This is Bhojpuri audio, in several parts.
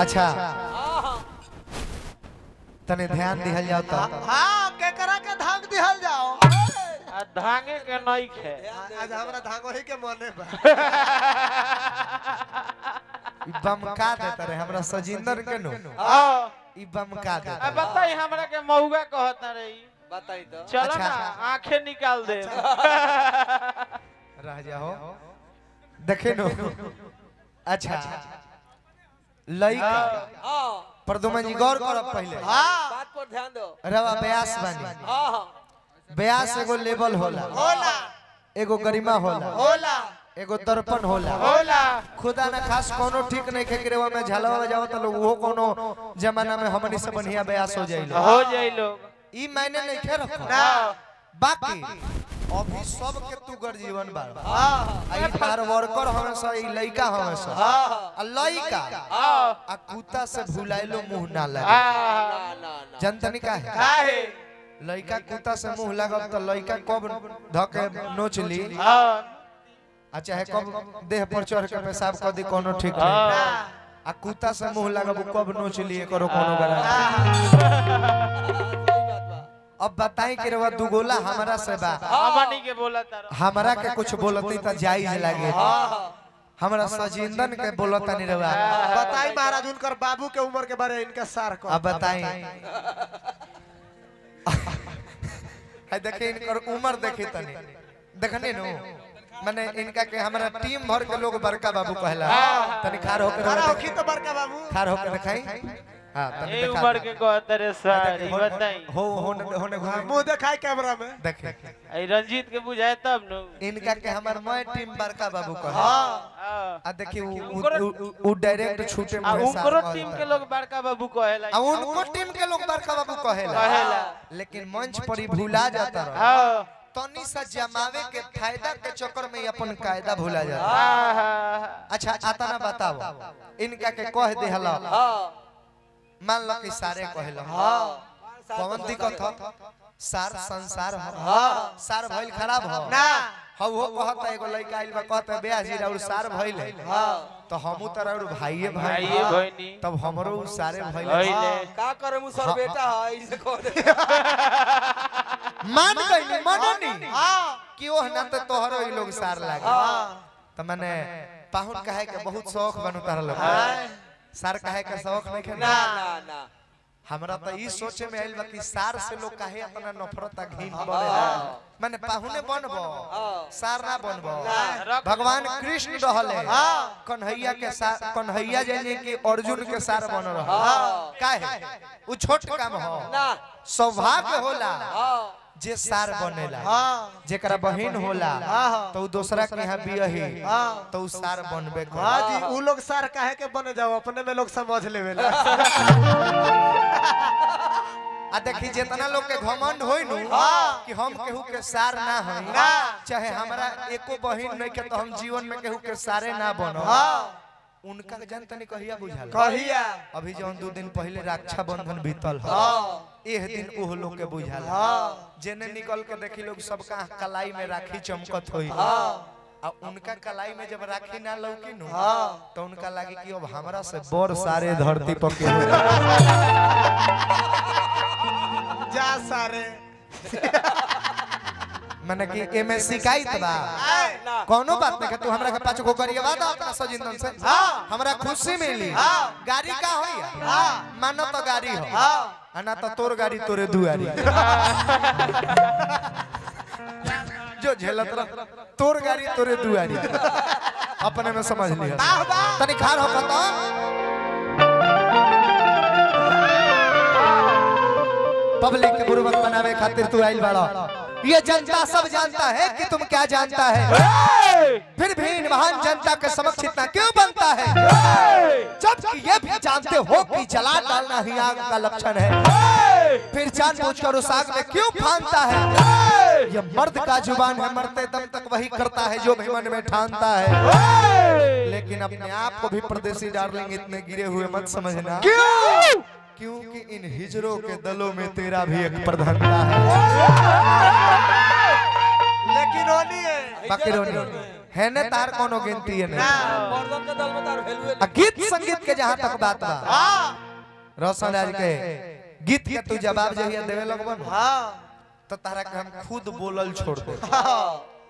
अच्छा तने ध्यान दिहल जाओ तो हां के करा के धांग दिहल जाओ धांगे के नहीं खे आज हमरा धांगो ही के मने बा ई बमका देता रे हमरा सजिंदर के नो ई बमका देता अब बताई हमरा के मौगा कहत रे बताई तो चलो ना आंखें निकाल दे रह जाओ देखे नो अच्छा लइका हां प्रदुमन जी गौर करब पहले बात पर ध्यान दो रवा ब्यास बानी हां ब्यास एगो लेवल होला एगो गरिमा होला एगो दर्पण होला खुदा ना खास कोनो ठीक नहीं खेकरेवा में झलवा बजावत तो लोग वो कोनो जमाना में हमनी से बढ़िया ब्यास हो जाइलो ई मायने नहीं खे रखो ना बाकी अभी सब के तू गर जीवन बा आई तार वर्कर हमें से ई लइका हमें से आ लइका आ कुत्ता से भुलाइलो मुंह ना लगे जनतनी काहे लइका कुत्ता से मुंह लागब तो लइका कब धके नोच ली अच्छा है कब देह पर चढ़ के पेशाब कर दी कोनो ठीक नहीं आ कुत्ता से मुंह लागब कब नोच ली करो कोनो गला अब बताई कि रवा दुगोला हमरा से बा हमनी के बोला तारो हमरा के कुछ बोलती त जायज लागे हमरा सजिंदन के बोलता नहीं रवा बताई महाराज उनकर बाबू के उम्र के बारे इनका सार को अब बताई है देखे इनकर उम्र देखे तनी देखने नो माने इनका के हमरा टीम भर के लोग बड़का बाबू कहला तनी खार होकर रखी तो बड़का बाबू खार होकर दिखाई हां तनी ए उम्र के कहत रे सर ई बताई हो होने मुंह दिखाई कैमरा में देखे ए रंजीत के बुझाए तब न इनका के हमर मैं टीम बड़का बाबू कह हां आ देखी उ डायरेक्ट छूटे में उनको टीम के लोग बड़का बाबू कहेला आ उनको टीम के लोग बड़का बाबू कहेला लेकिन मंच पर ही भूला जाता रहा हां तनी सा जमावे के फायदा के चक्कर में अपन कायदा भूला जाता अच्छा आता ना बताओ इनका के कह दे हला मान लो कि सारे कहला कौन दिक्कत हो सार संसार हो सार भइल खराब हो ना हो कहता एगो लइका आइल बा कहता ब्याह जी और सार भइल तो हमहु तोरा और भाईए भइनी तब हमरो सारे भइल का करे मु सर बेटा है इसे कह दे मान गइली मननी कि ओह ना तो तोहरो ई लोग सार लागे त माने पाहुन कहे के बहुत शौक बनू तारा लोग सार कहे के शौक नहीं के ना हमरा तो ई सोचे में आइल बा कि सार से लोग काहे इतना नफरत आ घिन बनेला माने पाहुने बनबो सार ना बनबो भगवान कृष्ण रहले कन्हैया के सार कन्हैया जाने कि अर्जुन के सार बन रहा काहे उ छोट काम हो ना सौभाग्य होला जे सार बनेला जेकरा बहिन होला तो दूसरा के यहां बियाही तो सार बनबे कर हां जी उ लोग सार काहे के बने जाओ अपने में लोग समझ लेवेला आ देखी जितना लोग के घमंड होई नु कि हम केहू के सार ना होई चाहे हमरा एको बहिन नहीं के तो हम जीवन में केहू के सारे ना बनो उनका जन तनी कहिया बुझाल कहिया अभी जौन 2 दिन पहले रक्षा बंधन बीतल ह एह दिन ओह लोग के बुझाल जेने निकल के देखी लोग सबका कलाई में राखी चमकत होई आ उनका कलाई में जब राखी ना लौकी नु तो उनका लागी कि अब हमरा से बड़ सारे धरती पर के जा सारे माने कि एमे शिकायत बा कोनो बात नहीं तू हमरा के 5 गो करिए वादा अपना सजिंदन से हमरा खुशी मिली गाड़ी का होई मानो तो गाड़ी हो ना तो तोर गाड़ी तोरे दुआरी जो झेलत रह तोर गाड़ी तोरे दुआरी अपने में समझ लिया तनी खार हो तो पब्लिक के बुरबक बनावे खातिर तू आइल बाड़ा ये जनता सब जानता है कि तुम क्या जानता है फिर भी इन महान जनता के समक्ष इतना क्यों बनता है जबकि ये भी जानते हो कि जला डालना ही आग का लक्षण है फिर जानबूझकर उस आग में क्यों फानता है ये मर्द का जुबान है मरते दम तक वही करता है जो भी मन में ठानता है लेकिन अपने आप को भी परदेसी डार्लिंग इतने गिरे हुए मत समझना क्योंकि इन हिजरों के दलों में तेरा भी एक प्रधानता है लेकिन रोनी है बाकी रोनी है ने तार कोनो गिनती है ना नहीं मर्दन के दल में तार वैल्यू आ गीत संगीत के जहां तक बात बा रोशन राज के गीत के तू जवाब जहिया देवे लगबन हां तो तारा के हम खुद बोलल छोड़ दे हां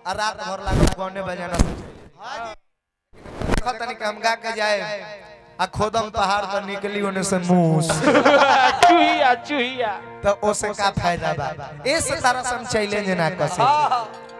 आ रात भर लागल गाने बजाना देखत तनी के हम गा के जाए आ खोदम पहाड़ पर निकली ओने से मूस चूहिया चूहिया तो ओसे का फायदा बा इस तरह से हम चैलेंज ना कर सकते